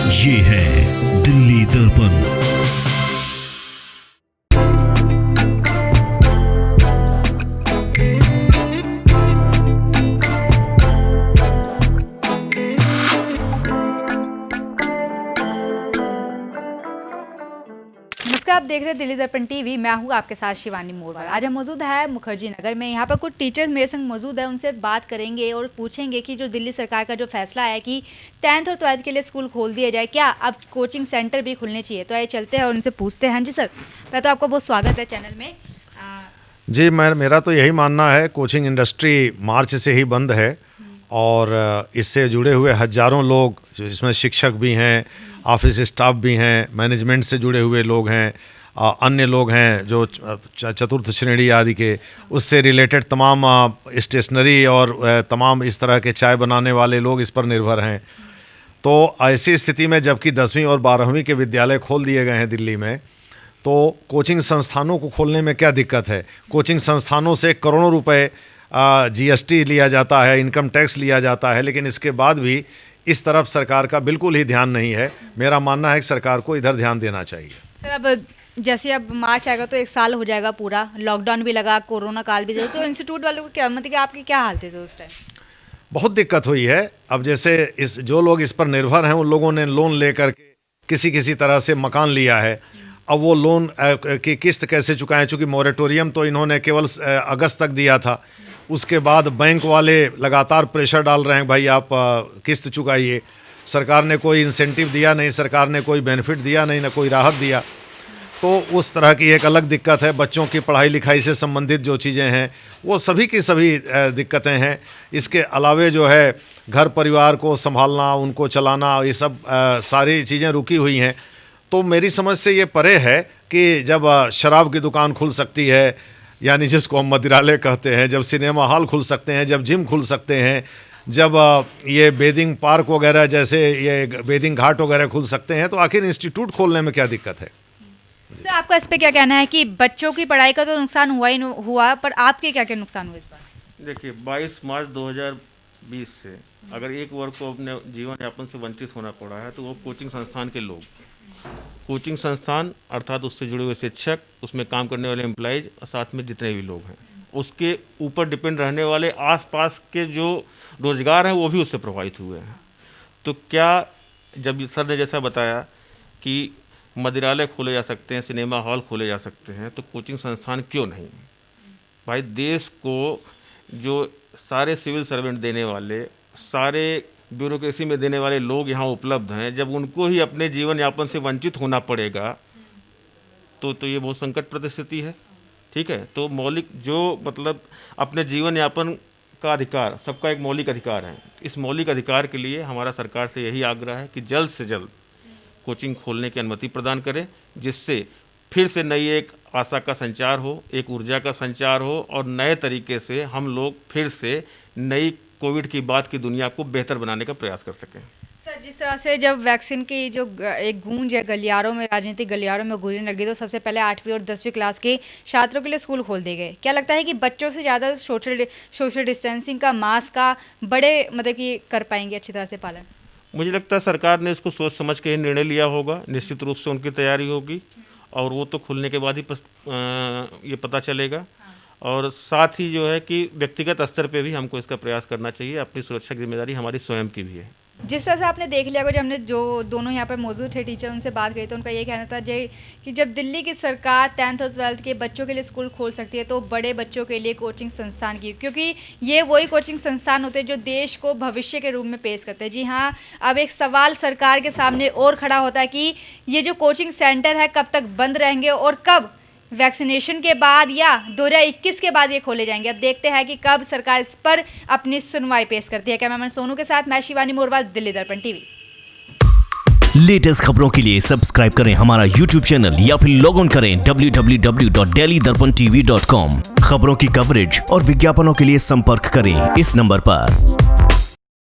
ये है दिल्ली दर्पण। आप देख रहे हैं दिल्ली दर्पण टीवी। मैं हूं आपके साथ शिवानी मोरवाल। आज हम मौजूद है मुखर्जी नगर में। यहां पर कुछ टीचर्स मेरे संग मौजूद है, उनसे बात करेंगे और पूछेंगे कि जो दिल्ली सरकार का जो फैसला है कि 10th और 12th के लिए स्कूल खोल दिया जाए, क्या अब कोचिंग सेंटर भी खुलने चाहिए। तो आइए चलते हैं और उनसे पूछते हैं। हाँ जी सर, पहले तो आपको बहुत स्वागत है चैनल में। जी, मेरा तो यही मानना है, कोचिंग इंडस्ट्री मार्च से ही बंद है और इससे जुड़े हुए हज़ारों लोग, जो इसमें शिक्षक भी हैं, ऑफिस स्टाफ भी हैं, मैनेजमेंट से जुड़े हुए लोग हैं, अन्य लोग हैं जो चतुर्थ श्रेणी आदि के, उससे रिलेटेड तमाम स्टेशनरी और तमाम इस तरह के चाय बनाने वाले लोग इस पर निर्भर हैं। तो ऐसी स्थिति में जबकि 10वीं और 12वीं के विद्यालय खोल दिए गए हैं दिल्ली में, तो कोचिंग संस्थानों को खोलने में क्या दिक्कत है। कोचिंग संस्थानों से करोड़ों रुपए GST लिया जाता है, इनकम टैक्स लिया जाता है, लेकिन इसके बाद भी इस तरफ सरकार का बिल्कुल ही ध्यान नहीं है। मेरा मानना है कि सरकार को इधर ध्यान देना चाहिए। सर, अब जैसे अब मार्च आएगा तो 1 साल हो जाएगा पूरा, लॉकडाउन भी लगा, कोरोना काल भी था, तो इंस्टीट्यूट वालों को क्या मतलब कि आपकी क्या हालत है उस टाइम? बहुत दिक्कत हुई है। अब जैसे जो लोग इस पर निर्भर हैं, उन लोगों ने लोन लेकर के किसी तरह से मकान लिया है। अब वो लोन की किस्त कैसे चुकाएं, चूँकि मोरेटोरियम तो इन्होंने केवल अगस्त तक दिया था। उसके बाद बैंक वाले लगातार प्रेशर डाल रहे हैं, भाई आप किस्त चुकाइए। सरकार ने कोई इंसेंटिव दिया नहीं, सरकार ने कोई बेनिफिट दिया नहीं, ना कोई राहत दिया। तो उस तरह की एक अलग दिक्कत है। बच्चों की पढ़ाई लिखाई से संबंधित जो चीज़ें हैं, वो सभी की सभी दिक्कतें हैं। इसके अलावे जो है घर परिवार को संभालना, उनको चलाना, ये सब सारी चीज़ें रुकी हुई हैं। तो मेरी समझ से ये परे है कि जब शराब की दुकान खुल सकती है, यानी जिसको हम मदिरालय कहते हैं, जब सिनेमा हॉल खुल सकते हैं, जब जिम खुल सकते हैं, जब ये बेदिंग पार्क वगैरह जैसे ये बेदिंग घाट वगैरह खुल सकते हैं, तो आखिर इंस्टीट्यूट खोलने में क्या दिक्कत है। सर, आपका इस पे क्या कहना है कि बच्चों की पढ़ाई का तो नुकसान हुआ ही हुआ, पर आपके क्या क्या नुकसान हुए इस बार? देखिए, 22 मार्च 2020 से अगर एक वर्ग को अपने जीवन यापन से वंचित होना पड़ा है, तो वो कोचिंग संस्थान के लोग, कोचिंग संस्थान अर्थात उससे जुड़े हुए शिक्षक, उसमें काम करने वाले एम्प्लॉइज और साथ में जितने भी लोग हैं, उसके ऊपर डिपेंड रहने वाले आसपास के जो रोजगार हैं, वो भी उससे प्रभावित हुए हैं। तो क्या, जब सर ने जैसा बताया कि मदिरालय खोले जा सकते हैं, सिनेमा हॉल खोले जा सकते हैं, तो कोचिंग संस्थान क्यों नहीं? भाई, देश को जो सारे सिविल सर्वेंट देने वाले, सारे ब्यूरोक्रेसी में देने वाले लोग यहाँ उपलब्ध हैं, जब उनको ही अपने जीवन यापन से वंचित होना पड़ेगा, तो ये बहुत संकट परिस्थिति है। ठीक है, तो मौलिक जो मतलब अपने जीवन यापन का अधिकार सबका एक मौलिक अधिकार है। इस मौलिक अधिकार के लिए हमारा सरकार से यही आग्रह है कि जल्द से जल्द कोचिंग खोलने की अनुमति प्रदान करें, जिससे फिर से नई एक आशा का संचार हो, एक ऊर्जा का संचार हो और नए तरीके से हम लोग फिर से नई कोविड की बाद की दुनिया को बेहतर बनाने का प्रयास कर सकें। सर, जिस तरह से जब वैक्सीन की जो एक गूंज है गलियारों में, राजनीतिक गलियारों में गूंजने लगी, तो सबसे पहले 8वीं और 10वीं क्लास के छात्रों के लिए स्कूल खोल दिए गए। क्या लगता है कि बच्चों से ज़्यादा सोशल डिस्टेंसिंग का, मास्क का बड़े मतलब कि कर पाएंगे अच्छी तरह से पालन? मुझे लगता है सरकार ने इसको सोच समझ के निर्णय लिया होगा। निश्चित रूप से उनकी तैयारी होगी और वो तो खुलने के बाद ही ये पता चलेगा। और साथ ही जो है कि व्यक्तिगत स्तर पे भी हमको इसका प्रयास करना चाहिए। अपनी सुरक्षा की जिम्मेदारी हमारी स्वयं की भी है। जिस तरह से आपने देख लिया, जब हमने जो दोनों यहाँ पर मौजूद थे टीचर, उनसे बात करी, तो उनका ये कहना था कि जब दिल्ली की सरकार 10th और 12th के बच्चों के लिए स्कूल खोल सकती है, तो बड़े बच्चों के लिए कोचिंग संस्थान की, क्योंकि ये वही कोचिंग संस्थान होते हैं जो देश को भविष्य के रूप में पेश करते हैं। जी हाँ, अब एक सवाल सरकार के सामने और खड़ा होता है कि ये जो कोचिंग सेंटर है कब तक बंद रहेंगे और कब वैक्सीनेशन के बाद या 2021 के बाद ये खोले जाएंगे। अब देखते हैं कि कब सरकार इस पर अपनी सुनवाई पेश करती है। कैमरामैन सोनू के साथ मैं शिवानी मोरवाल, दिल्ली दर्पण टीवी। लेटेस्ट खबरों के लिए सब्सक्राइब करें हमारा YouTube चैनल या फिर लॉग ऑन करें www.delhidarpantv.com। खबरों की कवरेज और विज्ञापनों के लिए संपर्क करें इस नंबर पर।